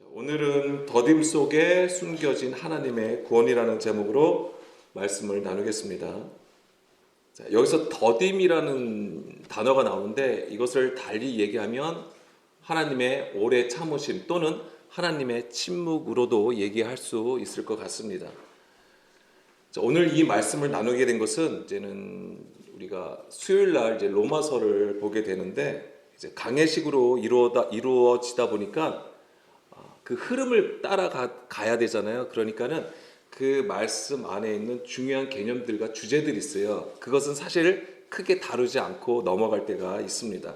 오늘은 더딤 속에 숨겨진 하나님의 구원이라는 제목으로 말씀을 나누겠습니다. 여기서 더딤이라는 단어가 나오는데 이것을 달리 얘기하면 하나님의 오래 참으심 또는 하나님의 침묵으로도 얘기할 수 있을 것 같습니다. 오늘 이 말씀을 나누게 된 것은 이제는 우리가 수요일 날 이제 로마서를 보게 되는데 이제 강해식으로 이루어지다 보니까 그 흐름을 따라가야 되잖아요. 그러니까는 그 말씀 안에 있는 중요한 개념들과 주제들이 있어요. 그것은 사실 크게 다루지 않고 넘어갈 때가 있습니다.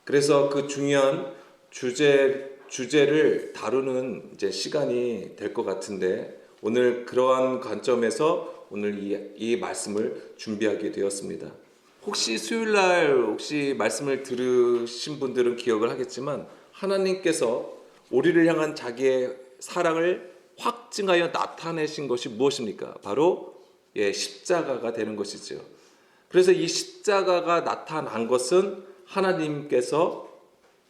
그래서 그 중요한 주제를 다루는 이제 시간이 될 것 같은데 오늘 그러한 관점에서 오늘 이 말씀을 준비하게 되었습니다. 혹시 수요일 날 말씀을 들으신 분들은 기억을 하겠지만 하나님께서 우리를 향한 자기의 사랑을 확증하여 나타내신 것이 무엇입니까? 바로 십자가가 되는 것이죠. 그래서 이 십자가가 나타난 것은 하나님께서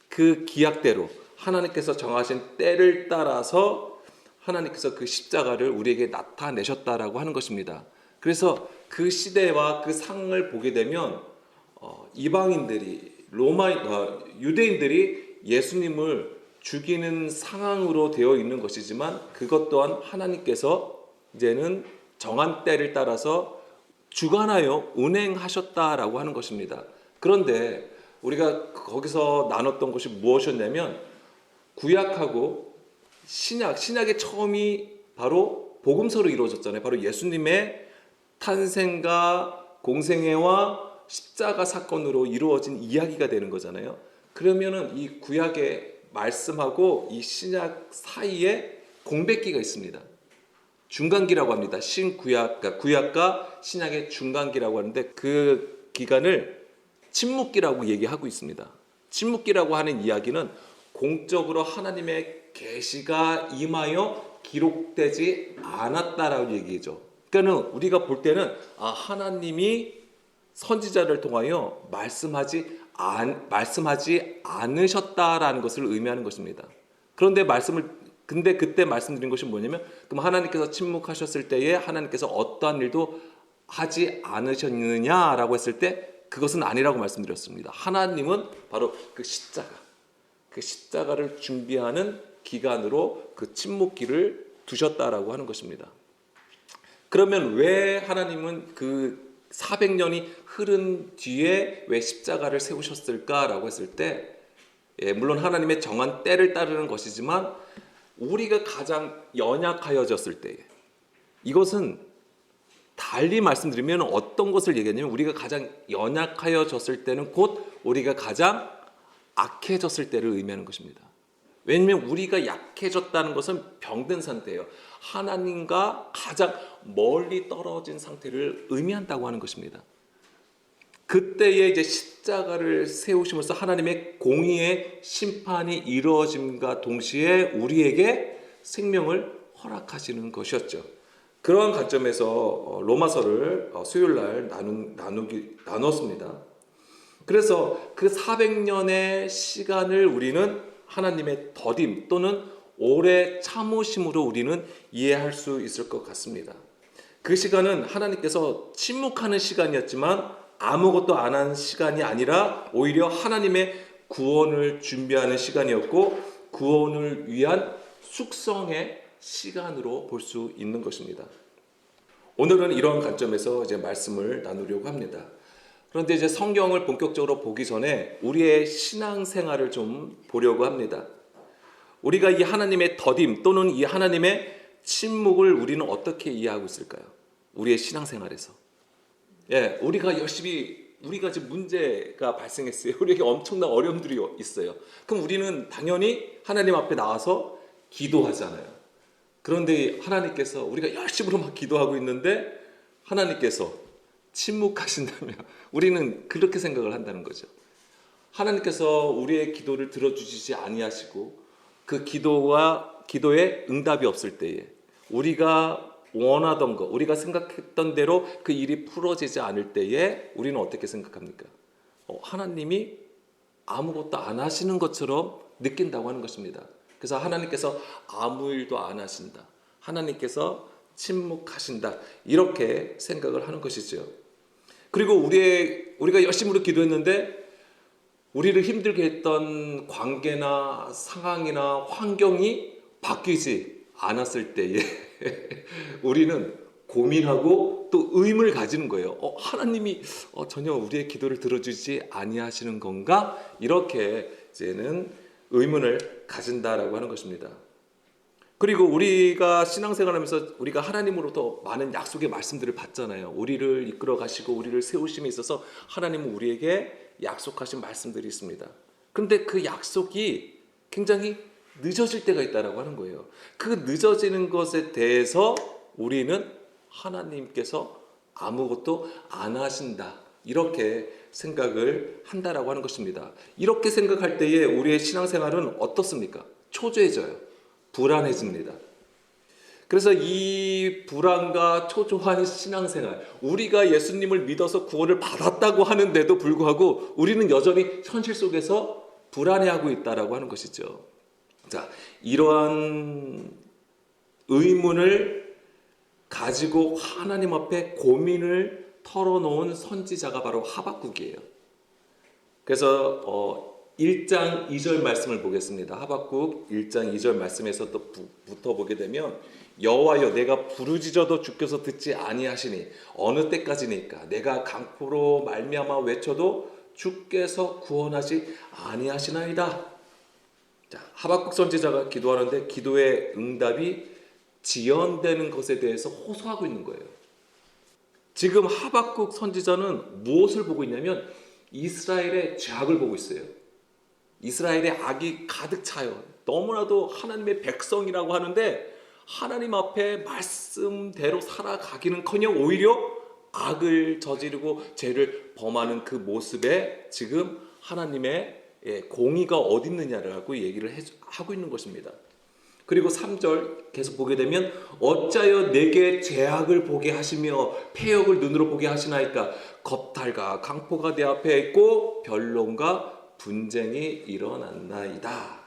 그 기약대로 하나님께서 정하신 때를 따라서 하나님께서 그 십자가를 우리에게 나타내셨다라고 하는 것입니다. 그래서 그 시대와 그 상을 보게 되면 이방인들이 유대인들이 예수님을 죽이는 상황으로 되어 있는 것이지만 그것 또한 하나님께서 이제는 정한 때를 따라서 주관하여 운행하셨다라고 하는 것입니다. 그런데 우리가 거기서 나눴던 것이 무엇이었냐면 구약하고 신약의 처음이 바로 복음서로 이루어졌잖아요. 바로 예수님의 탄생과 공생애와 십자가 사건으로 이루어진 이야기가 되는 거잖아요. 그러면은 이 구약의 말씀하고 이 신약 사이에 공백기가 있습니다. 중간기라고 합니다. 구약과 신약의 중간기라고 하는데 그 기간을 침묵기라고 얘기하고 있습니다. 침묵기라고 하는 이야기는 공적으로 하나님의 계시가 임하여 기록되지 않았다라고 얘기죠. 그러니까 우리가 볼 때는 하나님이 선지자를 통하여 말씀하지 않으셨다라는 것을 의미하는 것입니다. 그런데 그때 말씀드린 것이 뭐냐면 그럼 하나님께서 침묵하셨을 때에 하나님께서 어떠한 일도 하지 않으셨느냐라고 했을 때 그것은 아니라고 말씀드렸습니다. 하나님은 바로 그 십자가를 준비하는 기간으로 그 침묵기를 두셨다라고 하는 것입니다. 그러면 왜 하나님은 그 400년이 흐른 뒤에 왜 십자가를 세우셨을까라고 했을 때 물론 하나님의 정한 때를 따르는 것이지만 우리가 가장 연약하여졌을 때 이것은 달리 말씀드리면 어떤 것을 얘기하냐면 우리가 가장 연약하여졌을 때는 곧 우리가 가장 악해졌을 때를 의미하는 것입니다. 왜냐하면 우리가 약해졌다는 것은 병든 상태예요. 하나님과 가장 멀리 떨어진 상태를 의미한다고 하는 것입니다. 그때에 이제 십자가를 세우심으로써 하나님의 공의의 심판이 이루어짐과 동시에 우리에게 생명을 허락하시는 것이었죠. 그러한 관점에서 로마서를 수요일 날 나눴습니다. 그래서 그 400년의 시간을 우리는 하나님의 더딤 또는 오래 참으심으로 우리는 이해할 수 있을 것 같습니다. 그 시간은 하나님께서 침묵하는 시간이었지만 아무것도 안 한 시간이 아니라 오히려 하나님의 구원을 준비하는 시간이었고 구원을 위한 숙성의 시간으로 볼 수 있는 것입니다. 오늘은 이런 관점에서 이제 말씀을 나누려고 합니다. 그런데 이제 성경을 본격적으로 보기 전에 우리의 신앙생활을 좀 보려고 합니다. 우리가 이 하나님의 더딤 또는 이 하나님의 침묵을 우리는 어떻게 이해하고 있을까요? 우리의 신앙생활에서. 우리가 지금 문제가 발생했어요. 우리에게 엄청난 어려움들이 있어요. 그럼 우리는 당연히 하나님 앞에 나와서 기도하잖아요. 그런데 하나님께서 우리가 열심으로 막 기도하고 있는데 하나님께서 침묵하신다면 우리는 그렇게 생각을 한다는 거죠. 하나님께서 우리의 기도를 들어주시지 아니하시고 그 기도에 응답이 없을 때에 우리가 원하던 것, 우리가 생각했던 대로 그 일이 풀어지지 않을 때에 우리는 어떻게 생각합니까? 하나님이 아무것도 안 하시는 것처럼 느낀다고 하는 것입니다. 그래서 하나님께서 아무 일도 안 하신다. 하나님께서 침묵하신다. 이렇게 생각을 하는 것이죠. 그리고 우리가 열심히 기도했는데 우리를 힘들게 했던 관계나 상황이나 환경이 바뀌지 않았을 때에 우리는 고민하고 또 의문을 가지는 거예요. 하나님이 전혀 우리의 기도를 들어주지 아니하시는 건가? 이렇게 이제는 의문을 가진다라고 하는 것입니다. 그리고 우리가 신앙생활하면서 우리가 하나님으로부터 많은 약속의 말씀들을 받잖아요. 우리를 이끌어 가시고 우리를 세우심에 있어서 하나님은 우리에게 약속하신 말씀들이 있습니다. 그런데 그 약속이 굉장히 늦어질 때가 있다라고 하는 거예요. 그 늦어지는 것에 대해서 우리는 하나님께서 아무것도 안 하신다. 이렇게 생각을 한다라고 하는 것입니다. 이렇게 생각할 때에 우리의 신앙생활은 어떻습니까? 초조해져요. 불안해집니다. 그래서 이 불안과 초조한 신앙생활, 우리가 예수님을 믿어서 구원을 받았다고 하는데도 불구하고 우리는 여전히 현실 속에서 불안해하고 있다라고 하는 것이죠. 자, 이러한 의문을 가지고 하나님 앞에 고민을 털어놓은 선지자가 바로 하박국이에요. 그래서 1장 2절 말씀을 보겠습니다. 하박국 1장 2절 말씀에서부터 보게 되면 여호와여 내가 부르짖어도 주께서 듣지 아니하시니 어느 때까지니까 내가 강포로 말미암아 외쳐도 주께서 구원하지 아니하시나이다. 자, 하박국 선지자가 기도하는데 기도의 응답이 지연되는 것에 대해서 호소하고 있는 거예요. 지금 하박국 선지자는 무엇을 보고 있냐면 이스라엘의 죄악을 보고 있어요. 이스라엘의 악이 가득 차요. 너무나도 하나님의 백성이라고 하는데 하나님 앞에 말씀대로 살아가기는커녕 오히려 악을 저지르고 죄를 범하는 그 모습에 지금 하나님의 공의가 어디 있느냐라고 얘기를 하고 있는 것입니다. 그리고 3절 계속 보게 되면 어찌하여 내게 죄악을 보게 하시며 패역을 눈으로 보게 하시나이까 겁탈과 강포가 내 앞에 있고 변론과 분쟁이 일어났나이다.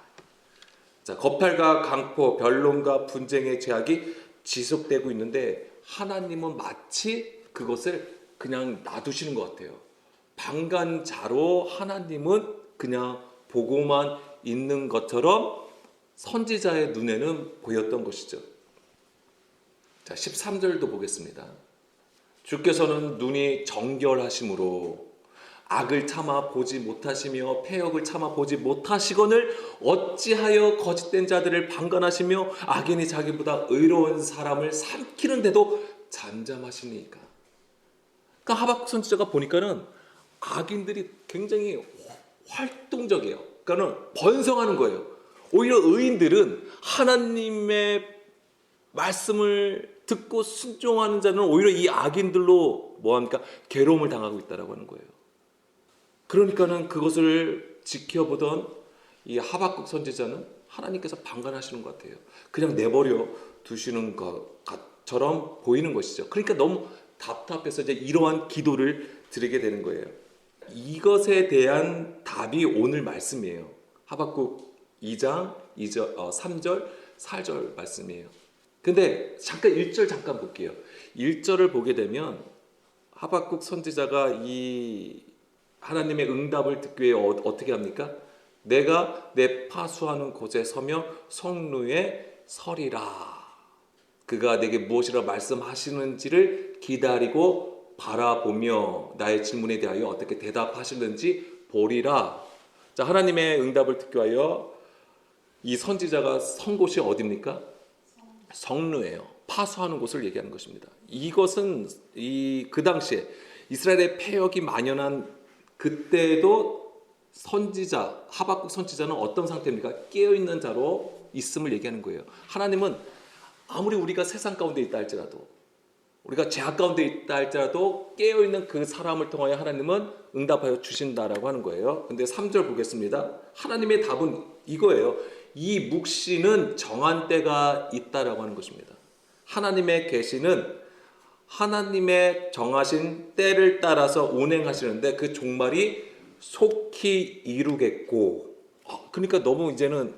자, 겁탈과 강포, 변론과 분쟁의 죄악이 지속되고 있는데 하나님은 마치 그것을 그냥 놔두시는 것 같아요. 방관자로 하나님은 그냥 보고만 있는 것처럼 선지자의 눈에는 보였던 것이죠. 자, 13절도 보겠습니다. 주께서는 눈이 정결하심으로 악을 참아 보지 못하시며 패역을 참아 보지 못하시거늘 어찌하여 거짓된 자들을 방관하시며 악인이 자기보다 의로운 사람을 삼키는데도 잠잠하시니까. 그러니까 하박국 선지자가 보니까는 악인들이 굉장히 활동적이에요. 그러니까는 번성하는 거예요. 오히려 의인들은 하나님의 말씀을 듣고 순종하는 자는 오히려 이 악인들로 뭐합니까? 괴로움을 당하고 있다라고 하는 거예요. 그러니까는 그것을 지켜보던 이 하박국 선지자는 하나님께서 방관하시는 것 같아요. 그냥 내버려 두시는 것처럼 보이는 것이죠. 그러니까 너무 답답해서 이제 이러한 기도를 드리게 되는 거예요. 이것에 대한 답이 오늘 말씀이에요. 하박국 2장 3절 4절 말씀이에요. 근데 잠깐 1절 잠깐 볼게요. 1절을 보게 되면 하박국 선지자가 이 하나님의 응답을 듣기 위해 어떻게 합니까? 내가 내 파수하는 곳에 서며 성루에 서리라. 그가 내게 무엇이라 말씀하시는지를 기다리고 바라보며 나의 질문에 대하여 어떻게 대답하시는지 보리라. 자, 하나님의 응답을 듣기 위하여 이 선지자가 선 곳이 어디입니까? 성루예요. 파수하는 곳을 얘기하는 것입니다. 이것은 그 당시에 이스라엘의 패역이 만연한 그때도 선지자 하박국 선지자는 어떤 상태입니까? 깨어있는 자로 있음을 얘기하는 거예요. 하나님은 아무리 우리가 세상 가운데 있다 할지라도 우리가 죄악 가운데 있다 할지라도 깨어있는 그 사람을 통하여 하나님은 응답하여 주신다라고 하는 거예요. 근데 3절 보겠습니다. 하나님의 답은 이거예요. 이 묵시는 정한 때가 있다라고 하는 것입니다. 하나님의 계시는 하나님의 정하신 때를 따라서 운행하시는데 그 종말이 속히 이루겠고, 그러니까 너무 이제는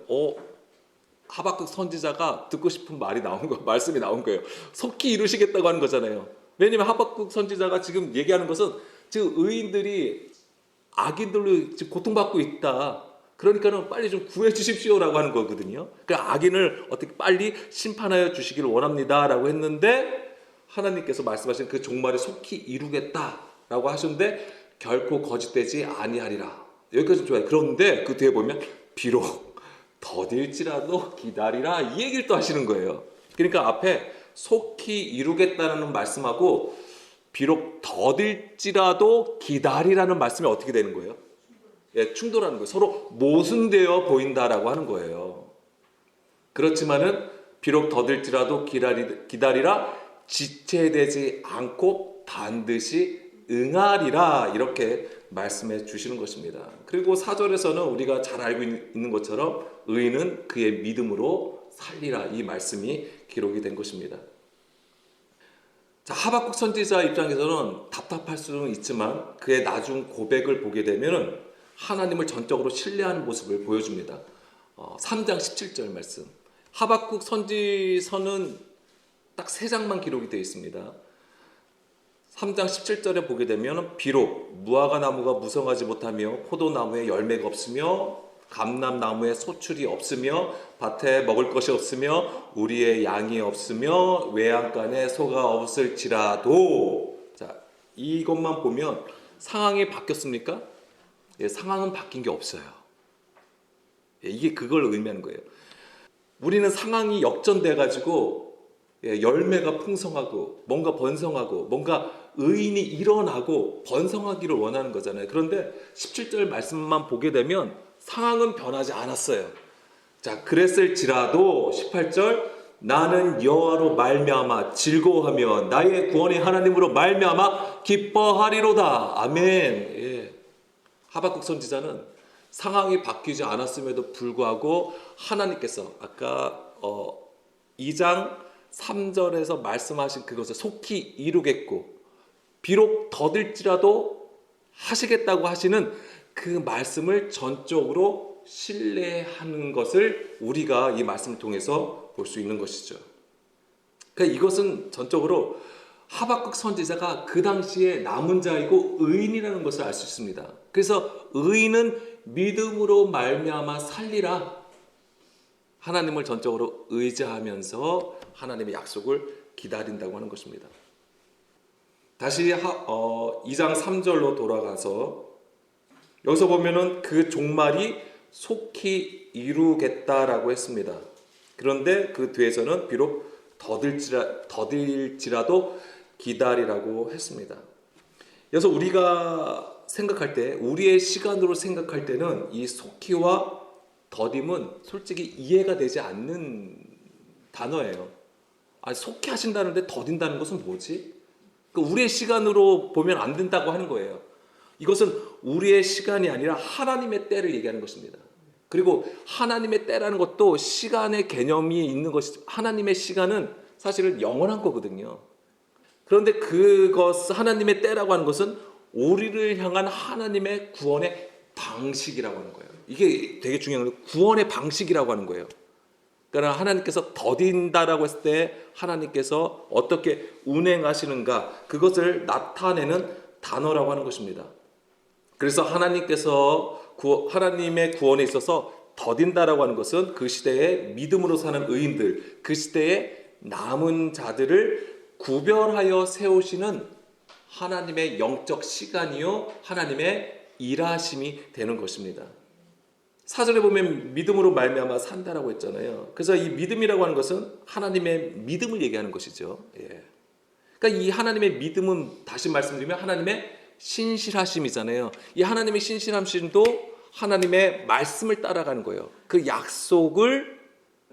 하박국 선지자가 듣고 싶은 말이 나온 거, 말씀이 나온 거예요. 속히 이루시겠다고 하는 거잖아요. 왜냐면 하박국 선지자가 지금 얘기하는 것은 지금 의인들이 악인들로 지금 고통받고 있다. 그러니까는 빨리 좀 구해 주십시오라고 하는 거거든요. 그 악인을 어떻게 빨리 심판하여 주시기를 원합니다라고 했는데 하나님께서 말씀하신 그 종말을 속히 이루겠다라고 하셨는데 결코 거짓되지 아니하리라. 여기까지 좋아요. 그런데 그 뒤에 보면 비록 더딜지라도 기다리라 이 얘기를 또 하시는 거예요. 그러니까 앞에 속히 이루겠다는 말씀하고 비록 더딜지라도 기다리라는 말씀이 어떻게 되는 거예요? 예, 충돌하는 거예요. 서로 모순되어 보인다라고 하는 거예요. 그렇지만은 비록 더딜지라도 기다리라 지체되지 않고 반드시 응하리라 이렇게 말씀해 주시는 것입니다. 그리고 4절에서는 우리가 잘 알고 있는 것처럼 의인은 그의 믿음으로 살리라 이 말씀이 기록이 된 것입니다. 자, 하박국 선지자 입장에서는 답답할 수는 있지만 그의 나중 고백을 보게 되면 하나님을 전적으로 신뢰하는 모습을 보여줍니다. 3장 17절 말씀. 하박국 선지서는 딱 3장만 기록이 되어 있습니다. 3장 17절에 보게 되면 비록 무화과 나무가 무성하지 못하며 포도나무에 열매가 없으며 감람나무에 소출이 없으며 밭에 먹을 것이 없으며 우리의 양이 없으며 외양간에 소가 없을지라도 자, 이것만 보면 상황이 바뀌었습니까? 예, 상황은 바뀐 게 없어요. 예, 이게 그걸 의미하는 거예요. 우리는 상황이 역전돼 가지고 예, 열매가 풍성하고 뭔가 번성하고 뭔가 의인이 일어나고 번성하기를 원하는 거잖아요. 그런데 17절 말씀만 보게 되면 상황은 변하지 않았어요. 자, 그랬을지라도 18절 나는 여호와로 말미암아 즐거워하며 나의 구원의 하나님으로 말미암아 기뻐하리로다. 아멘. 예. 하박국 선지자는 상황이 바뀌지 않았음에도 불구하고 하나님께서 아까 2장 3절에서 말씀하신 그것을 속히 이루겠고 비록 더딜지라도 하시겠다고 하시는 그 말씀을 전적으로 신뢰하는 것을 우리가 이 말씀을 통해서 볼 수 있는 것이죠. 그러니까 이것은 전적으로 하박국 선지자가 그 당시에 남은 자이고 의인이라는 것을 알 수 있습니다. 그래서 의인은 믿음으로 말미암아 살리라. 하나님을 전적으로 의지하면서 하나님의 약속을 기다린다고 하는 것입니다. 다시 2장 3절로 돌아가서 여기서 보면은 그 종말이 속히 이루겠다라고 했습니다. 그런데 그 뒤에서는 비록 더딜지라도 기다리라고 했습니다. 그래서 우리가 생각할 때 우리의 시간으로 생각할 때는 이 속히와 더딤은 솔직히 이해가 되지 않는 단어예요. 아니, 속히 하신다는데 더딘다는 것은 뭐지? 그러니까 우리의 시간으로 보면 안 된다고 하는 거예요. 이것은 우리의 시간이 아니라 하나님의 때를 얘기하는 것입니다. 그리고 하나님의 때라는 것도 시간의 개념이 있는 것이 하나님의 시간은 사실은 영원한 거거든요. 그런데 그것 하나님의 때라고 하는 것은 우리를 향한 하나님의 구원의 방식이라고 하는 거예요. 이게 되게 중요한 거예요. 구원의 방식이라고 하는 거예요. 그러니까 하나님께서 더딘다라고 했을 때 하나님께서 어떻게 운행하시는가 그것을 나타내는 단어라고 하는 것입니다. 그래서 하나님의 구원에 있어서 더딘다라고 하는 것은 그 시대에 믿음으로 사는 의인들, 그 시대에 남은 자들을 구별하여 세우시는 하나님의 영적 시간이요 하나님의 일하심이 되는 것입니다. 사절에 보면 믿음으로 말미암아 산다라고 했잖아요. 그래서 이 믿음이라고 하는 것은 하나님의 믿음을 얘기하는 것이죠. 예. 그러니까 이 하나님의 믿음은 다시 말씀드리면 하나님의 신실하심이잖아요. 이 하나님의 신실하심도 하나님의 말씀을 따라가는 거예요. 그 약속을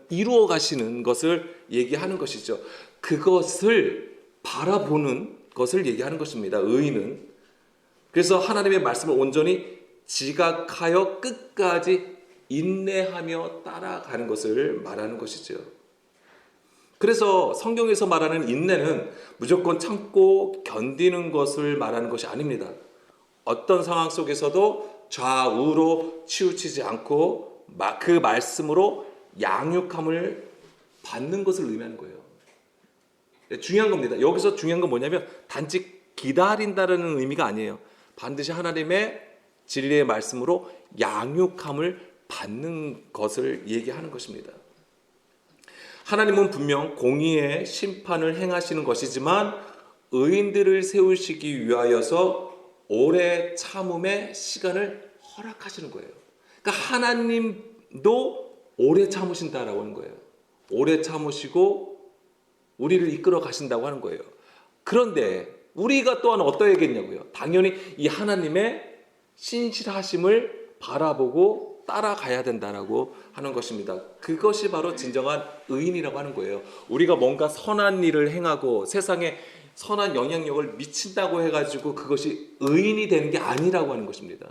이루어 가시는 것을 얘기하는 것이죠. 그것을 바라보는 것을 얘기하는 것입니다. 의인은. 그래서 하나님의 말씀을 온전히 지각하여 끝까지 인내하며 따라가는 것을 말하는 것이죠. 그래서 성경에서 말하는 인내는 무조건 참고 견디는 것을 말하는 것이 아닙니다. 어떤 상황 속에서도 좌우로 치우치지 않고 그 말씀으로 양육함을 받는 것을 의미하는 거예요. 중요한 겁니다. 여기서 중요한 건 뭐냐면 단지 기다린다라는 의미가 아니에요. 반드시 하나님의 진리의 말씀으로 양육함을 받는 것을 얘기하는 것입니다. 하나님은 분명 공의의 심판을 행하시는 것이지만 의인들을 세우시기 위하여서 오래 참음의 시간을 허락하시는 거예요. 그러니까 하나님도 오래 참으신다라고 하는 거예요. 오래 참으시고 우리를 이끌어 가신다고 하는 거예요. 그런데 우리가 또한 어떠해야겠냐고요. 당연히 이 하나님의 신실하심을 바라보고 따라가야 된다라고 하는 것입니다. 그것이 바로 진정한 의인이라고 하는 거예요. 우리가 뭔가 선한 일을 행하고 세상에 선한 영향력을 미친다고 해가지고 그것이 의인이 되는 게 아니라고 하는 것입니다.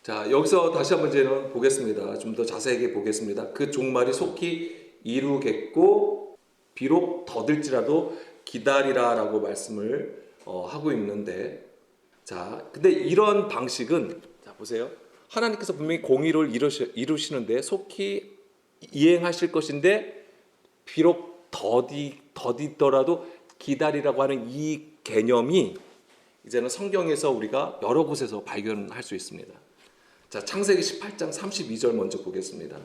자, 여기서 다시 한번 이제는 보겠습니다. 좀 더 자세하게 보겠습니다. 그 종말이 속히 이루겠고 비록 더딜지라도 기다리라라고 말씀을 하고 있는데, 자, 근데 이런 방식은, 자 보세요. 하나님께서 분명히 공의를 이루시는데 속히 이행하실 것인데 비록 더디더라도 기다리라고 하는 이 개념이 이제는 성경에서 우리가 여러 곳에서 발견할 수 있습니다. 자, 창세기 18장 32절 먼저 보겠습니다.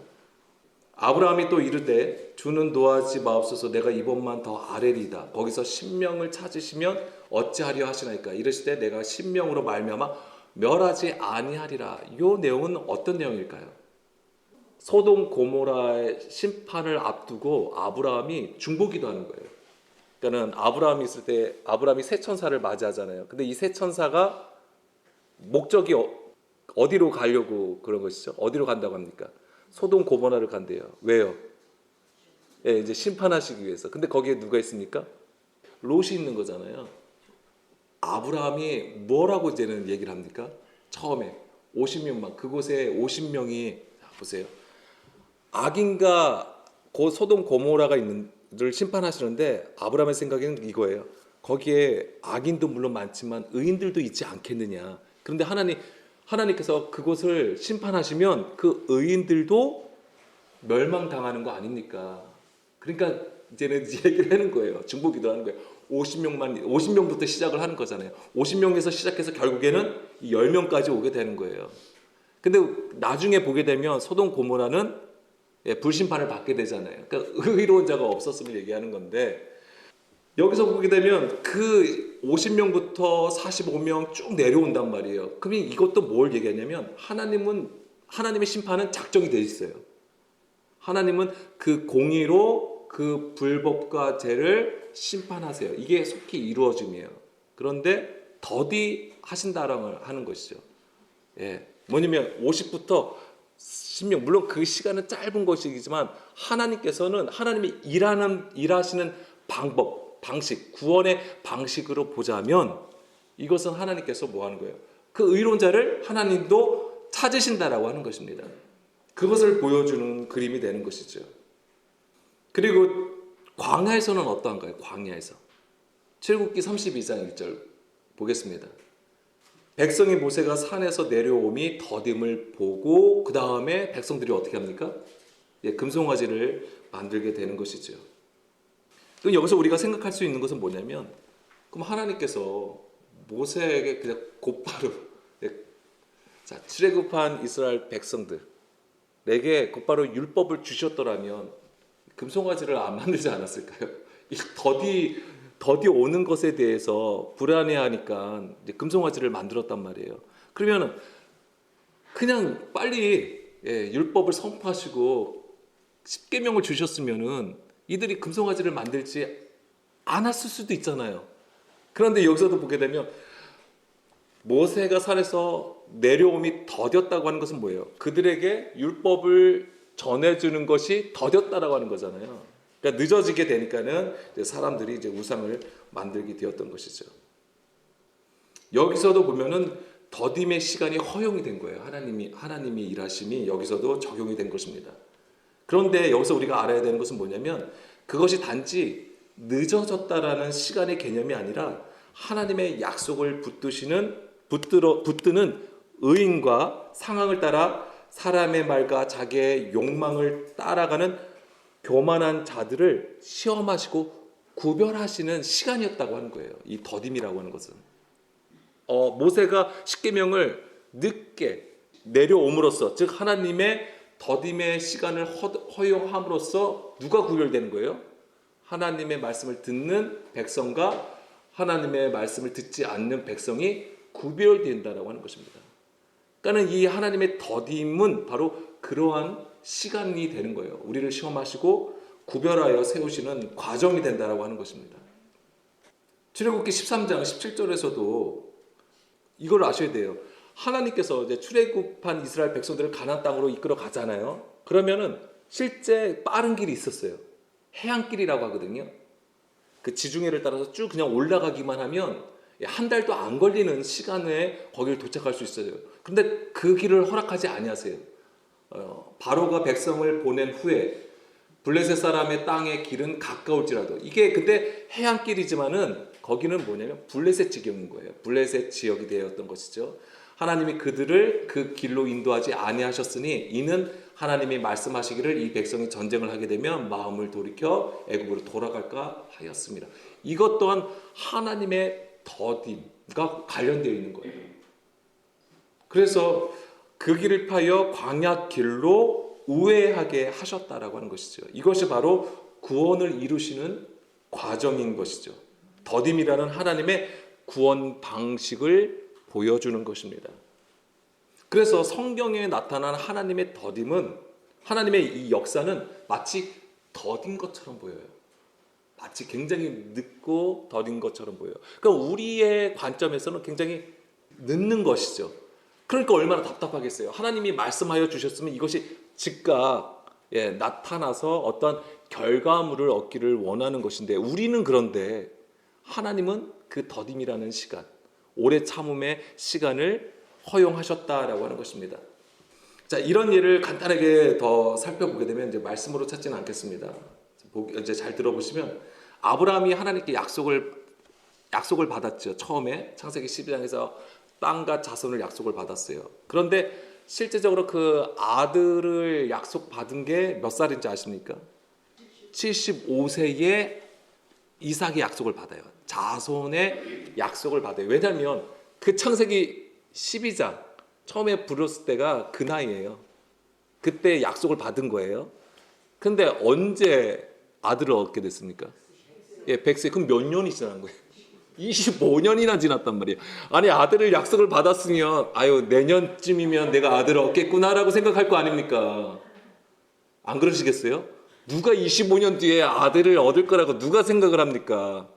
아브라함이 또 이르되 주는 노하지 마옵소서 내가 이번만 더 아뢰리이다. 거기서 신명을 찾으시면 어찌하려 하시나이까. 이르시되 내가 신명으로 말미암아 멸하지 아니하리라. 이 내용은 어떤 내용일까요? 소돔 고모라의 심판을 앞두고 아브라함이 중보기도하는 거예요. 그러니까는 아브라함이 있을 때 아브라함이 새 천사를 맞이하잖아요. 근데 이 새 천사가 목적이 어디로 가려고 그런 것이죠? 어디로 간다고 합니까? 소돔 고모라를 간대요. 왜요? 예, 이제 심판하시기 위해서. 근데 거기에 누가 있습니까? 롯이 있는 거잖아요. 아브라함이 뭐라고 이제는 얘기를 합니까? 처음에 50명만, 그곳에 50명이, 보세요. 악인과 그 소돔 고모라가 있는를 심판하시는데 아브라함의 생각에는 이거예요. 거기에 악인도 물론 많지만 의인들도 있지 않겠느냐. 그런데 하나님께서 그곳을 심판하시면 그 의인들도 멸망당하는 거 아닙니까? 그러니까 이제는 얘기를 하는 거예요. 중보기도 하는 거예요. 50명부터 시작을 하는 거잖아요. 50명에서 시작해서 결국에는 10명까지 오게 되는 거예요. 근데 나중에 보게 되면 소돔 고모라는 불심판을 받게 되잖아요. 그러니까 의로운 자가 없었음을 얘기하는 건데, 여기서 보게 되면 그 50명부터 45명 쭉 내려온단 말이에요. 그러면 이것도 뭘 얘기하냐면 하나님의 심판은 작정이 돼 있어요. 하나님은 그 공의로 그 불법과 죄를 심판하세요. 이게 속히 이루어짐이에요. 그런데 더디 하신다라고 하는 것이죠. 예, 뭐냐면 50부터 10명, 물론 그 시간은 짧은 것이지만 하나님께서는 하나님이 일하시는 방식, 구원의 방식으로 보자면 이것은 하나님께서 뭐 하는 거예요? 그 의로운 자를 하나님도 찾으신다라고 하는 것입니다. 그것을 보여주는 그림이 되는 것이죠. 그리고 광야에서는 어떠한가요? 광야에서 출애굽기 32장 1절 보겠습니다. 백성이 모세가 산에서 내려오미 더딤을 보고 그 다음에 백성들이 어떻게 합니까? 금송아지를 만들게 되는 것이죠. 또 여기서 우리가 생각할 수 있는 것은 뭐냐면, 그럼 하나님께서 모세에게 그냥 곧바로 자, 출애굽한 이스라엘 백성들에게 곧바로 율법을 주셨더라면 금송아지를 안 만들지 않았을까요? 이 더디 오는 것에 대해서 불안해하니까 금송아지를 만들었단 말이에요. 그러면 그냥 빨리 율법을 선포하시고 10계명을 주셨으면은 이들이 금송아지를 만들지 않았을 수도 있잖아요. 그런데 여기서도 보게 되면 모세가 산에서 내려옴이 더뎠다고 하는 것은 뭐예요? 그들에게 율법을 전해주는 것이 더뎠다라고 하는 거잖아요. 그러니까 늦어지게 되니까는 사람들이 이제 우상을 만들게 되었던 것이죠. 여기서도 보면은 더딤의 시간이 허용이 된 거예요. 하나님이 일하심이 여기서도 적용이 된 것입니다. 그런데 여기서 우리가 알아야 되는 것은 뭐냐면, 그것이 단지 늦어졌다라는 시간의 개념이 아니라 하나님의 약속을 붙드는 의인과 상황을 따라 사람의 말과 자기의 욕망을 따라가는 교만한 자들을 시험하시고 구별하시는 시간이었다고 하는 거예요. 이 더딤이라고 하는 것은. 모세가 십계명을 늦게 내려옴으로써, 즉 하나님의 더딤의 시간을 허용함으로써 누가 구별되는 거예요? 하나님의 말씀을 듣는 백성과 하나님의 말씀을 듣지 않는 백성이 구별된다라고 하는 것입니다. 그러니까 이 하나님의 더딤은 바로 그러한 시간이 되는 거예요. 우리를 시험하시고 구별하여 세우시는 과정이 된다라고 하는 것입니다. 출애굽기 13장 17절에서도 이걸 아셔야 돼요. 하나님께서 이제 출애굽한 이스라엘 백성들을 가나안 땅으로 이끌어 가잖아요. 그러면은 실제 빠른 길이 있었어요. 해안길이라고 하거든요. 그 지중해를 따라서 쭉 그냥 올라가기만 하면 한 달도 안 걸리는 시간에 거기를 도착할 수 있어요. 그런데 그 길을 허락하지 아니하세요. 바로가 백성을 보낸 후에 블레셋 사람의 땅의 길은 가까울지라도, 이게 근데 해안길이지만은 거기는 뭐냐면 블레셋 지경인 거예요. 블레셋 지역이 되었던 것이죠. 하나님이 그들을 그 길로 인도하지 아니하셨으니 이는 하나님이 말씀하시기를 이 백성이 전쟁을 하게 되면 마음을 돌이켜 애굽으로 돌아갈까 하였습니다. 이것 또한 하나님의 더딤과 관련되어 있는 거예요. 그래서 그 길을 파여 광야 길로 우회하게 하셨다라고 하는 것이죠. 이것이 바로 구원을 이루시는 과정인 것이죠. 더딤이라는 하나님의 구원 방식을 보여주는 것입니다. 그래서 성경에 나타난 하나님의 더딤은, 하나님의 이 역사는 마치 더딘 것처럼 보여요. 마치 굉장히 늦고 더딘 것처럼 보여요. 그러니까 우리의 관점에서는 굉장히 늦는 것이죠. 그러니까 얼마나 답답하겠어요. 하나님이 말씀하여 주셨으면 이것이 즉각 나타나서 어떤 결과물을 얻기를 원하는 것인데, 우리는 그런데 하나님은 그 더딤이라는 시간, 오래 참음의 시간을 허용하셨다라고 하는 것입니다. 자, 이런 예를 간단하게 더 살펴보게 되면 이제 말씀으로 찾지는 않겠습니다. 이제 잘 들어보시면, 아브라함이 하나님께 약속을 받았죠. 처음에 창세기 12장에서 땅과 자손을 약속을 받았어요. 그런데 실제적으로 그 아들을 약속받은 게 몇 살인지 아십니까? 75세에 이삭의 약속을 받아요. 자손의 약속을 받아요. 왜냐하면 그 창세기 12장 처음에 부렸을 때가 그 나이예요. 그때 약속을 받은 거예요. 근데 언제 아들을 얻게 됐습니까? 100세. 그럼 몇 년이 지난 거예요? 25년이나 지났단 말이에요. 아니, 아들을 약속을 받았으면 내년쯤이면 내가 아들을 얻겠구나라고 생각할 거 아닙니까? 안 그러시겠어요? 누가 25년 뒤에 아들을 얻을 거라고 누가 생각을 합니까?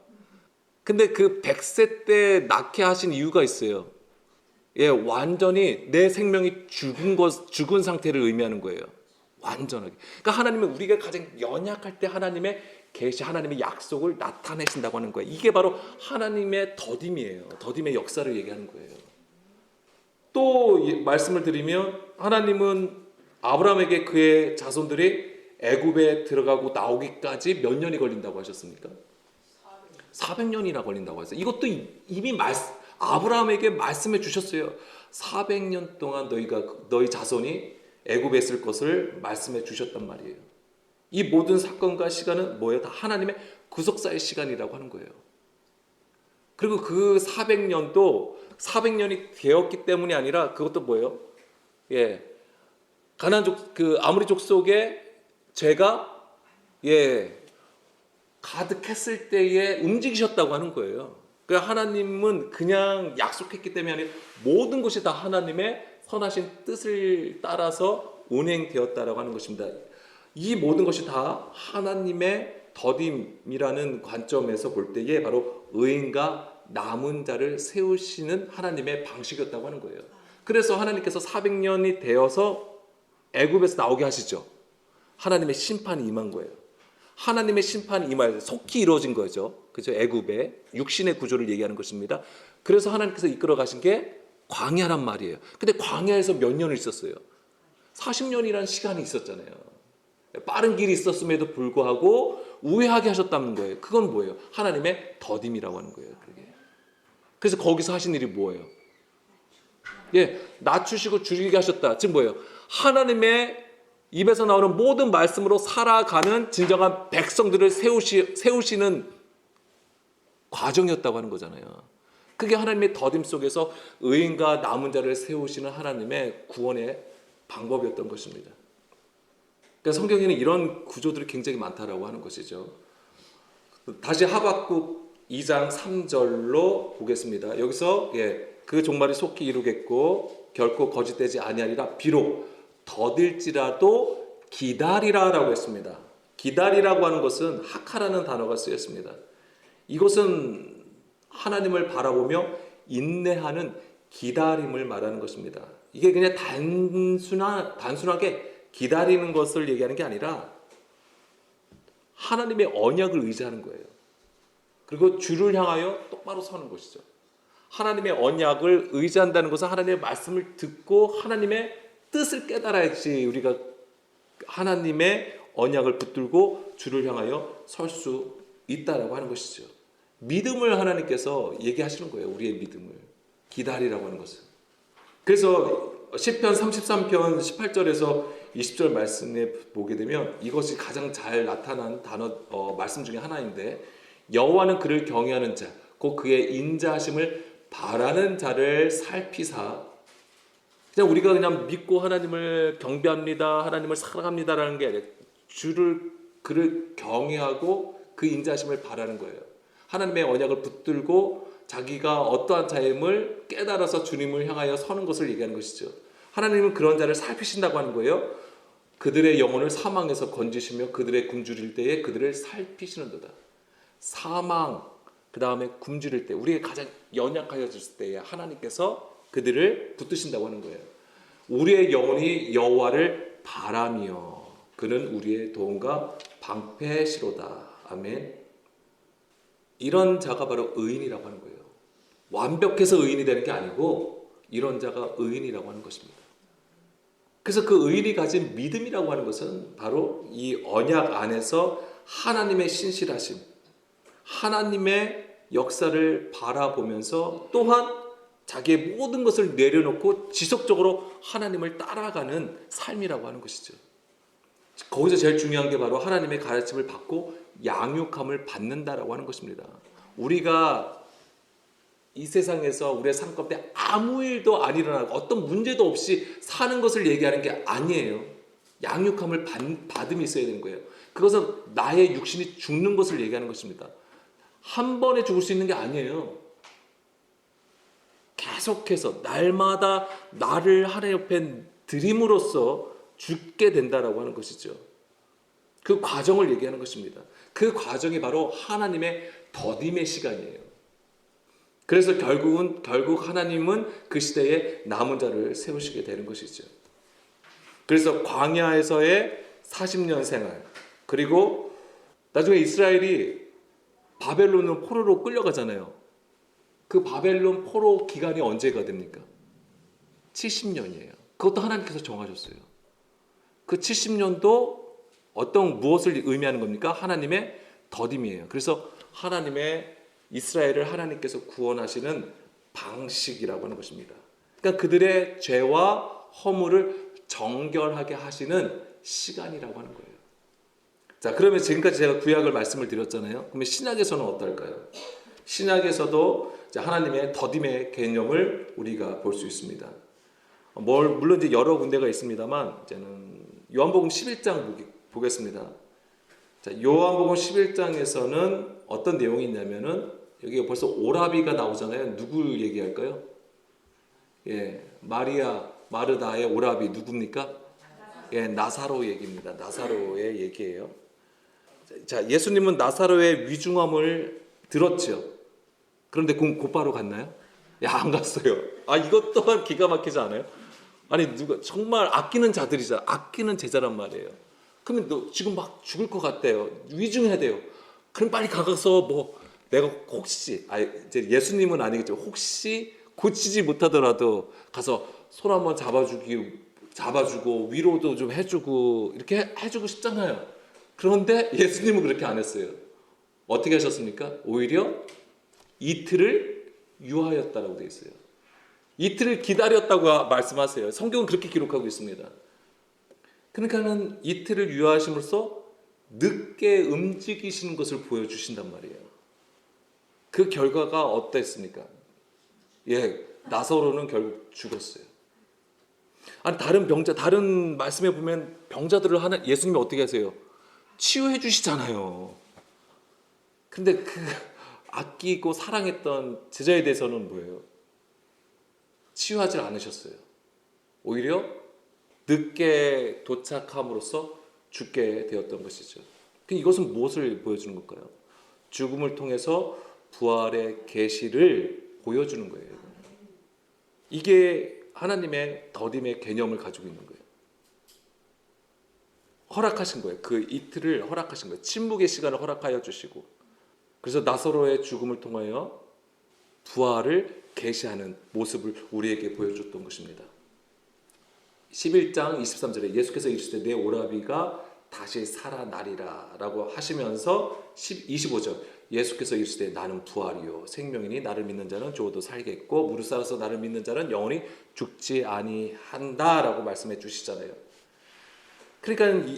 근데 그 100세 때 낳게 하신 이유가 있어요. 완전히 내 생명이 죽은 상태를 의미하는 거예요. 완전하게. 그러니까 하나님은 우리가 가장 연약할 때 하나님의 계시, 하나님의 약속을 나타내신다고 하는 거예요. 이게 바로 하나님의 더딤이에요. 더딤의 역사를 얘기하는 거예요. 또 말씀을 드리면, 하나님은 아브라함에게 그의 자손들이 애굽에 들어가고 나오기까지 몇 년이 걸린다고 하셨습니까? 400년이나 걸린다고 했어요. 이것도 이미 아브라함에게 말씀해 주셨어요. 400년 동안 너희 자손이 애굽에 있을 것을 말씀해 주셨단 말이에요. 이 모든 사건과 시간은 뭐예요? 다 하나님의 구속사의 시간이라고 하는 거예요. 그리고 그 400년도 400년이 되었기 때문이 아니라, 그것도 뭐예요? 가나안 아모리 족속의 죄가 가득했을 때에 움직이셨다고 하는 거예요. 그러니까 하나님은 그냥 약속했기 때문에 아니라 모든 것이 다 하나님의 선하신 뜻을 따라서 운행되었다라고 하는 것입니다. 이 모든 것이 다 하나님의 더딤이라는 관점에서 볼 때에 바로 의인과 남은 자를 세우시는 하나님의 방식이었다고 하는 거예요. 그래서 하나님께서 400년이 되어서 애굽에서 나오게 하시죠. 하나님의 심판이 임한 거예요. 하나님의 심판이 임하여 속히 이루어진 거죠. 그죠? 애굽의 육신의 구조를 얘기하는 것입니다. 그래서 하나님께서 이끌어 가신 게 광야란 말이에요. 근데 광야에서 몇 년을 있었어요? 40년이라는 시간이 있었잖아요. 빠른 길이 있었음에도 불구하고 우회하게 하셨다는 거예요. 그건 뭐예요? 하나님의 더딤이라고 하는 거예요. 그게. 그래서 거기서 하신 일이 뭐예요? 낮추시고 줄이게 하셨다. 즉 뭐예요? 하나님의 입에서 나오는 모든 말씀으로 살아가는 진정한 백성들을 세우시는 과정이었다고 하는 거잖아요. 그게 하나님의 더딤 속에서 의인과 남은 자를 세우시는 하나님의 구원의 방법이었던 것입니다. 그러니까 성경에는 이런 구조들이 굉장히 많다라고 하는 것이죠. 다시 하박국 2장 3절로 보겠습니다. 여기서 그 종말이 속히 이루겠고 결코 거짓되지 아니하리라. 비록 더딜지라도 기다리라라고 했습니다. 기다리라고 하는 것은 하카라는 단어가 쓰였습니다. 이것은 하나님을 바라보며 인내하는 기다림을 말하는 것입니다. 이게 그냥 단순하게 기다리는 것을 얘기하는 게 아니라 하나님의 언약을 의지하는 거예요. 그리고 주를 향하여 똑바로 서는 것이죠. 하나님의 언약을 의지한다는 것은 하나님의 말씀을 듣고 하나님의 뜻을 깨달아야지 우리가 하나님의 언약을 붙들고 주를 향하여 설 수 있다라고 하는 것이죠. 믿음을 하나님께서 얘기하시는 거예요. 우리의 믿음을 기다리라고 하는 것은. 그래서 시편 33편 18절에서 20절 말씀에 보게 되면 이것이 가장 잘 나타난 말씀 중에 하나인데, 여호와는 그를 경외하는 자 곧 그의 인자하심을 바라는 자를 살피사. 그냥 우리가 그냥 믿고 하나님을 경배합니다, 하나님을 사랑합니다라는 게 아니라 그를 경외하고 그 인자하심을 바라는 거예요. 하나님의 언약을 붙들고 자기가 어떠한 자임을 깨달아서 주님을 향하여 서는 것을 얘기하는 것이죠. 하나님은 그런 자를 살피신다고 하는 거예요. 그들의 영혼을 사망에서 건지시며 그들의 굶주릴 때에 그들을 살피시는도다. 사망, 그 다음에 굶주릴 때, 우리가 가장 연약하여질 때에 하나님께서 그들을 붙드신다고 하는 거예요. 우리의 영혼이 여호와를 바라며 그는 우리의 도움과 방패시로다. 아멘. 이런 자가 바로 의인이라고 하는 거예요. 완벽해서 의인이 되는 게 아니고 이런 자가 의인이라고 하는 것입니다. 그래서 그 의인이 가진 믿음이라고 하는 것은 바로 이 언약 안에서 하나님의 신실하심, 하나님의 역사를 바라보면서 또한 자기의 모든 것을 내려놓고 지속적으로 하나님을 따라가는 삶이라고 하는 것이죠. 거기서 제일 중요한 게 바로 하나님의 가르침을 받고 양육함을 받는다라고 하는 것입니다. 우리가 이 세상에서 우리의 삶 가운데 아무 일도 안 일어나고 어떤 문제도 없이 사는 것을 얘기하는 게 아니에요. 양육함을 받음이 있어야 되는 거예요. 그것은 나의 육신이 죽는 것을 얘기하는 것입니다. 한 번에 죽을 수 있는 게 아니에요. 계속해서 날마다 나를 하나님 옆에 드림으로써 죽게 된다라고 하는 것이죠. 그 과정을 얘기하는 것입니다. 그 과정이 바로 하나님의 더딤의 시간이에요. 그래서 결국 하나님은 그 시대에 남은 자를 세우시게 되는 것이죠. 그래서 광야에서의 40년 생활, 그리고 나중에 이스라엘이 바벨론으로 포로로 끌려가잖아요. 그 바벨론 포로 기간이 언제가 됩니까? 70년이에요. 그것도 하나님께서 정하셨어요. 그 70년도 무엇을 의미하는 겁니까? 하나님의 더딤이에요. 그래서 하나님의 이스라엘을 하나님께서 구원하시는 방식이라고 하는 것입니다. 그러니까 그들의 죄와 허물을 정결하게 하시는 시간이라고 하는 거예요. 자, 그러면 지금까지 제가 구약을 말씀을 드렸잖아요. 그러면 신약에서는 어떨까요? 신약에서도 하나님의 더딤의 개념을 우리가 볼 수 있습니다. 물론 이제 여러 군데가 있습니다만 이제는 요한복음 11장 보겠습니다. 자, 요한복음 11장에서는 어떤 내용이 있냐면은 여기 벌써 오라비가 나오잖아요. 누구 얘기할까요? 마리아 마르다의 오라비 누굽니까? 나사로 얘기입니다. 나사로의 얘기예요. 자, 예수님은 나사로의 위중함을 들었죠. 그런데 곧바로 갔나요? 안 갔어요. 이것 또한 기가 막히지 않아요? 아니, 누가 정말 아끼는 자들이잖아. 아끼는 제자란 말이에요. 그러면 너 지금 막 죽을 것 같대요. 위중해야 돼요. 그럼 빨리 가서 내가 혹시 이제 예수님은 아니겠죠. 혹시 고치지 못하더라도 가서 손 한번 잡아주고 위로도 좀 해주고 이렇게 해주고 싶잖아요. 그런데 예수님은 그렇게 안 했어요. 어떻게 하셨습니까? 오히려 이틀을 유하였다라고 되어 있어요. 이틀을 기다렸다고 말씀하세요. 성경은 그렇게 기록하고 있습니다. 그러니까는 이틀을 유하심으로써 늦게 움직이시는 것을 보여주신단 말이에요. 그 결과가 어땠습니까? 예, 나사로는 결국 죽었어요. 아니 다른 말씀에 보면 병자들을 예수님이 어떻게 하세요? 치유해 주시잖아요. 근데 그 아끼고 사랑했던 제자에 대해서는 뭐예요? 치유하지 않으셨어요. 오히려 늦게 도착함으로써 죽게 되었던 것이죠. 이것은 무엇을 보여주는 걸까요? 죽음을 통해서 부활의 계시를 보여주는 거예요. 이게 하나님의 더딤의 개념을 가지고 있는 거예요. 허락하신 거예요. 그 이틀을 허락하신 거예요. 침묵의 시간을 허락하여 주시고, 그래서 나사로의 죽음을 통하여 부활을 계시하는 모습을 우리에게 보여줬던 것입니다. 11장 23절에 예수께서 이르시되 내 오라비가 다시 살아나리라 라고 하시면서 25절 예수께서 이르시되 나는 부활이요 생명이니 나를 믿는 자는 죽어도 살겠고 무릇 살아서 나를 믿는 자는 영원히 죽지 아니한다 라고 말씀해 주시잖아요. 그러니까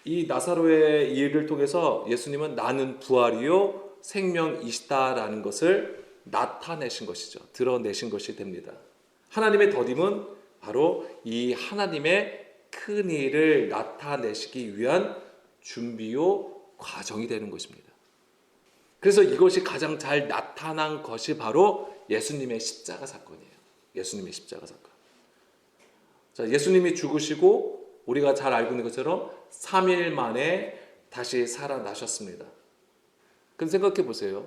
이 나사로의 일을 통해서 예수님은 나는 부활이요 생명이시다라는 것을 나타내신 것이죠. 드러내신 것이 됩니다. 하나님의 더딤은 바로 이 하나님의 큰 일을 나타내시기 위한 준비요 과정이 되는 것입니다. 그래서 이것이 가장 잘 나타난 것이 바로 예수님의 십자가 사건이에요. 예수님의 십자가 사건. 자, 예수님이 죽으시고 우리가 잘 알고 있는 것처럼 3일 만에 다시 살아나셨습니다. 그럼 생각해 보세요.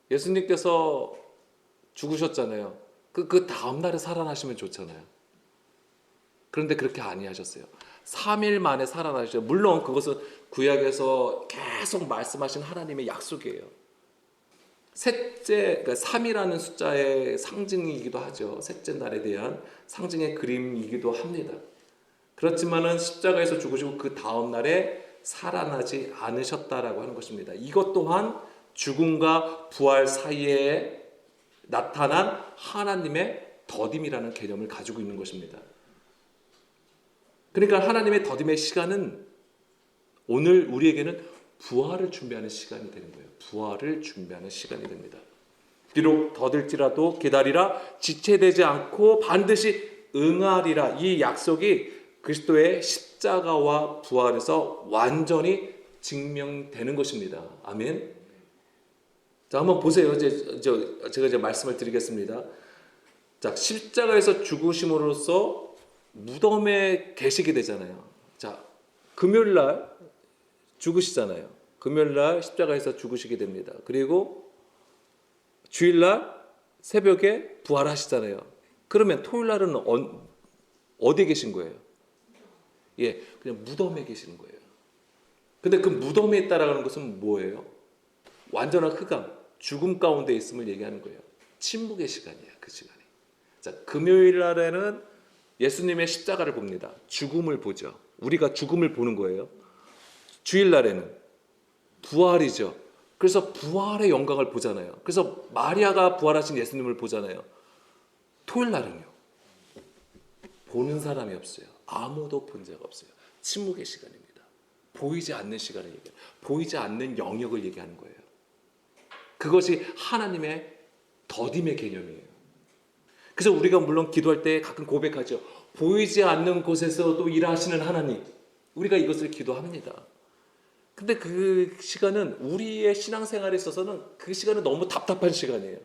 예수님께서 죽으셨잖아요. 그 다음 날에 살아나시면 좋잖아요. 그런데 그렇게 아니하셨어요. 3일 만에 살아나셨어요. 물론 그것은 구약에서 계속 말씀하신 하나님의 약속이에요. 셋째, 그러니까 3이라는 숫자의 상징이기도 하죠. 셋째 날에 대한 상징의 그림이기도 합니다. 그렇지만은 십자가에서 죽으시고 그 다음 날에 살아나지 않으셨다라고 하는 것입니다. 이것 또한 죽음과 부활 사이에 나타난 하나님의 더딤이라는 개념을 가지고 있는 것입니다. 그러니까 하나님의 더딤의 시간은 오늘 우리에게는 부활을 준비하는 시간이 되는 거예요. 부활을 준비하는 시간이 됩니다. 비록 더딜지라도 기다리라 지체되지 않고 반드시 응하리라. 이 약속이 그리스도의 십자가와 부활에서 완전히 증명되는 것입니다. 아멘. 자, 한번 보세요. 제가 이제 말씀을 드리겠습니다. 자, 십자가에서 죽으심으로써 무덤에 계시게 되잖아요. 자, 금요일 날 죽으시잖아요. 금요일 날 십자가에서 죽으시게 됩니다. 그리고 주일 날 새벽에 부활하시잖아요. 그러면 토요일 날은 어디에 계신 거예요? 예, 그냥 무덤에 계시는 거예요. 근데 그 무덤에 있다라는 것은 뭐예요? 완전한 흑암, 죽음 가운데 있음을 얘기하는 거예요. 침묵의 시간이에요, 그 시간이. 자, 금요일 날에는 예수님의 십자가를 봅니다. 죽음을 보죠. 우리가 죽음을 보는 거예요. 주일 날에는 부활이죠. 그래서 부활의 영광을 보잖아요. 그래서 마리아가 부활하신 예수님을 보잖아요. 토요일 날은요, 보는 사람이 없어요. 아무도 본 자가 없어요. 침묵의 시간입니다. 보이지 않는 시간을 얘기해요. 보이지 않는 영역을 얘기하는 거예요. 그것이 하나님의 더딤의 개념이에요. 그래서 우리가 물론 기도할 때 가끔 고백하죠. 보이지 않는 곳에서도 일하시는 하나님. 우리가 이것을 기도합니다. 근데 그 시간은 우리의 신앙생활에 있어서는 그 시간은 너무 답답한 시간이에요.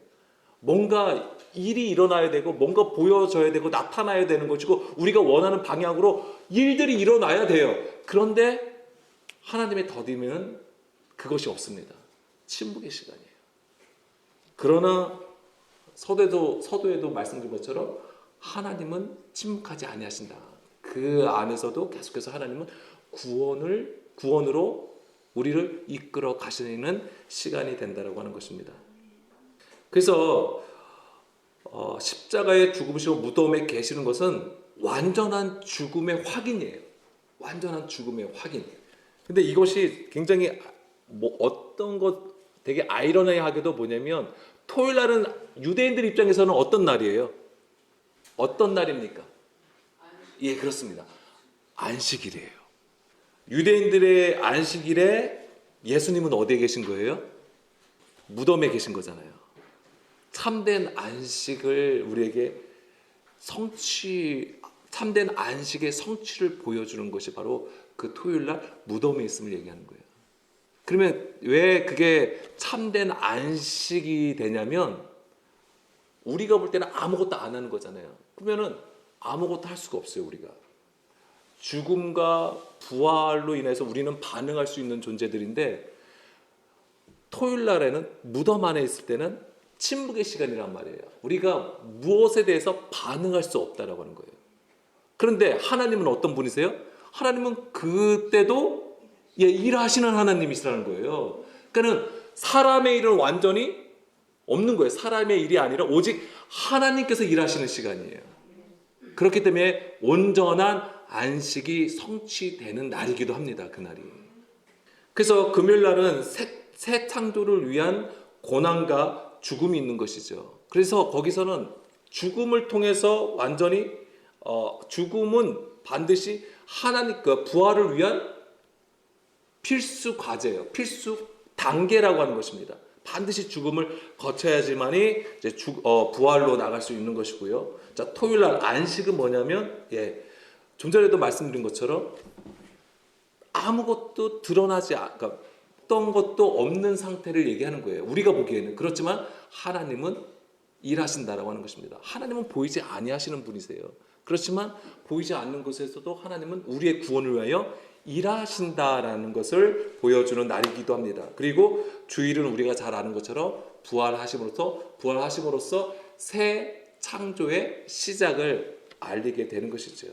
뭔가 일이 일어나야 되고 뭔가 보여져야 되고 나타나야 되는 것이고 우리가 원하는 방향으로 일들이 일어나야 돼요. 그런데 하나님의 더딤은 그것이 없습니다. 침묵의 시간이에요. 그러나 서도에도 말씀드린 것처럼 하나님은 침묵하지 아니하신다. 그 안에서도 계속해서 하나님은 구원으로 우리를 이끌어 가시는 시간이 된다라고 하는 것입니다. 그래서 십자가에 죽으시고 무덤에 계시는 것은 완전한 죽음의 확인이에요. 완전한 죽음의 확인. 근데 이것이 굉장히 어떤 것 되게 아이러니하게도 뭐냐면 토요일 날은 유대인들 입장에서는 어떤 날이에요? 어떤 날입니까? 예, 그렇습니다. 안식일이에요. 유대인들의 안식일에 예수님은 어디에 계신 거예요? 무덤에 계신 거잖아요. 참된 안식을 우리에게 참된 안식의 성취를 보여주는 것이 바로 그 토요일날 무덤에 있음을 얘기하는 거예요. 그러면 왜 그게 참된 안식이 되냐면 우리가 볼 때는 아무것도 안 하는 거잖아요. 그러면은 아무것도 할 수가 없어요. 우리가 죽음과 부활로 인해서 우리는 반응할 수 있는 존재들인데 토요일 날에는 무덤 안에 있을 때는 침묵의 시간이란 말이에요. 우리가 무엇에 대해서 반응할 수 없다라고 하는 거예요. 그런데 하나님은 어떤 분이세요? 하나님은 그때도 일하시는 하나님이시라는 거예요. 그러니까 사람의 일은 완전히 없는 거예요. 사람의 일이 아니라 오직 하나님께서 일하시는 시간이에요. 그렇기 때문에 온전한 안식이 성취되는 날이기도 합니다. 그날이. 그래서 금요일 날은 새 창조를 위한 고난과 죽음이 있는 것이죠. 그래서 거기서는 죽음을 통해서 완전히 죽음은 반드시 하나님 그 부활을 위한 필수 과제예요. 필수 단계라고 하는 것입니다. 반드시 죽음을 거쳐야지만이 이제 부활로 나갈 수 있는 것이고요. 자, 토요일 날 안식은 뭐냐면 좀 전에도 말씀드린 것처럼 아무것도 드러나지 그러니까 어떤 것도 없는 상태를 얘기하는 거예요. 우리가 보기에는. 그렇지만 하나님은 일하신다라고 하는 것입니다. 하나님은 보이지 아니하시는 분이세요. 그렇지만 보이지 않는 곳에서도 하나님은 우리의 구원을 위하여 일하신다라는 것을 보여주는 날이기도 합니다. 그리고 주일은 우리가 잘 아는 것처럼 부활하심으로써 새 창조의 시작을 알리게 되는 것이죠.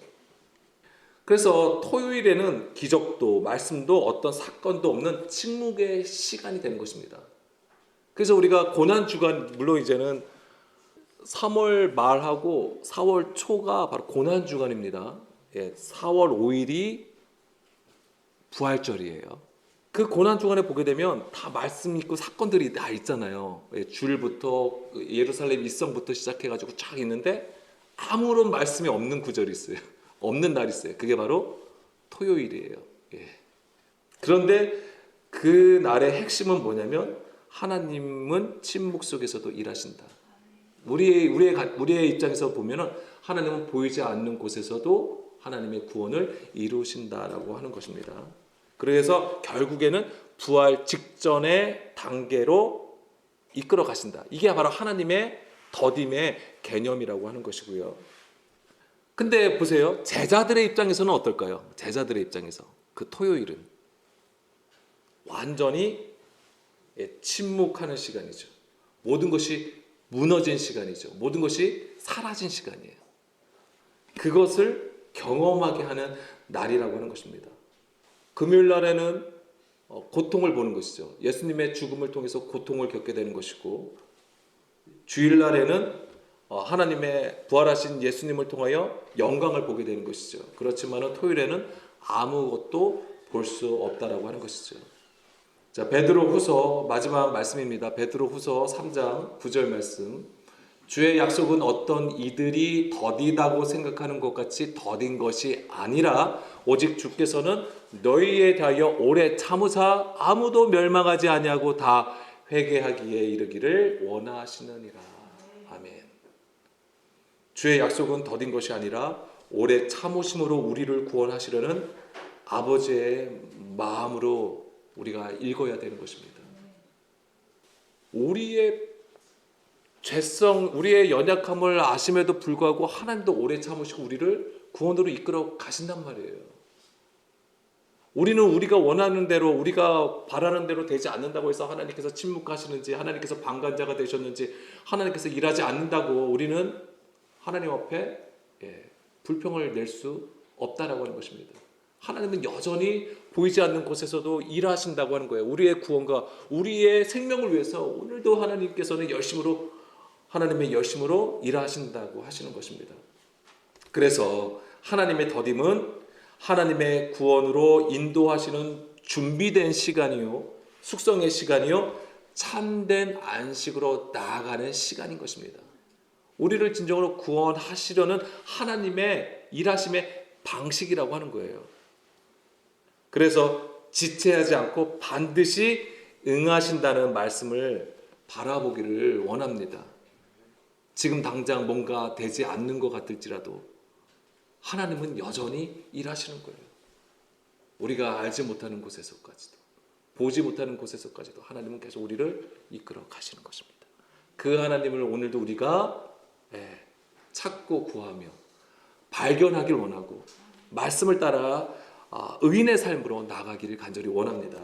그래서 토요일에는 기적도 말씀도 어떤 사건도 없는 침묵의 시간이 되는 것입니다. 그래서 우리가 고난주간, 물론 이제는 3월 말하고 4월 초가 바로 고난주간입니다. 4월 5일이 부활절이에요. 그 고난주간에 보게 되면 다 말씀 있고 사건들이 다 있잖아요. 주일부터 예루살렘 입성부터 시작해가지고 쫙 있는데 아무런 말씀이 없는 구절이 있어요. 없는 날이 있어요. 그게 바로 토요일이에요. 그런데 그 날의 핵심은 뭐냐면 하나님은 침묵 속에서도 일하신다. 우리의 입장에서 보면은 하나님은 보이지 않는 곳에서도 하나님의 구원을 이루신다라고 하는 것입니다. 그래서 결국에는 부활 직전의 단계로 이끌어 가신다. 이게 바로 하나님의 더딤의 개념이라고 하는 것이고요. 근데 보세요. 제자들의 입장에서는 어떨까요? 제자들의 입장에서 그 토요일은 완전히 침묵하는 시간이죠. 모든 것이 무너진 시간이죠. 모든 것이 사라진 시간이에요. 그것을 경험하게 하는 날이라고 하는 것입니다. 금요일 날에는 고통을 보는 것이죠. 예수님의 죽음을 통해서 고통을 겪게 되는 것이고, 주일 날에는 하나님의 부활하신 예수님을 통하여 영광을 보게 되는 것이죠. 그렇지만 토요일에는 아무것도 볼 수 없다라고 하는 것이죠. 자, 베드로후서 마지막 말씀입니다. 베드로후서 3장 9절 말씀. 주의 약속은 어떤 이들이 더디다고 생각하는 것 같이 더딘 것이 아니라 오직 주께서는 너희에 대하여 오래 참으사 아무도 멸망하지 아니하고 다 회개하기에 이르기를 원하시느니라. 아멘. 주의 약속은 더딘 것이 아니라 오래 참으심으로 우리를 구원하시려는 아버지의 마음으로 우리가 읽어야 되는 것입니다. 우리의 죄성, 우리의 연약함을 아심에도 불구하고 하나님도 오래 참으시고 우리를 구원으로 이끌어 가신단 말이에요. 우리는 우리가 원하는 대로, 우리가 바라는 대로 되지 않는다고 해서 하나님께서 침묵하시는지, 하나님께서 방관자가 되셨는지, 하나님께서 일하지 않는다고 우리는 하나님 앞에 불평을 낼 수 없다라고 하는 것입니다. 하나님은 여전히 보이지 않는 곳에서도 일하신다고 하는 거예요. 우리의 구원과 우리의 생명을 위해서 오늘도 하나님께서는 하나님의 열심으로 일하신다고 하시는 것입니다. 그래서 하나님의 더딤은 하나님의 구원으로 인도하시는 준비된 시간이요, 숙성의 시간이요, 참된 안식으로 나아가는 시간인 것입니다. 우리를 진정으로 구원하시려는 하나님의 일하심의 방식이라고 하는 거예요. 그래서 지체하지 않고 반드시 응하신다는 말씀을 바라보기를 원합니다. 지금 당장 뭔가 되지 않는 것 같을지라도 하나님은 여전히 일하시는 거예요. 우리가 알지 못하는 곳에서까지도, 보지 못하는 곳에서까지도 하나님은 계속 우리를 이끌어 가시는 것입니다. 그 하나님을 오늘도 우리가 찾고 구하며 발견하길 원하고 말씀을 따라 의인의 삶으로 나아가기를 간절히 원합니다.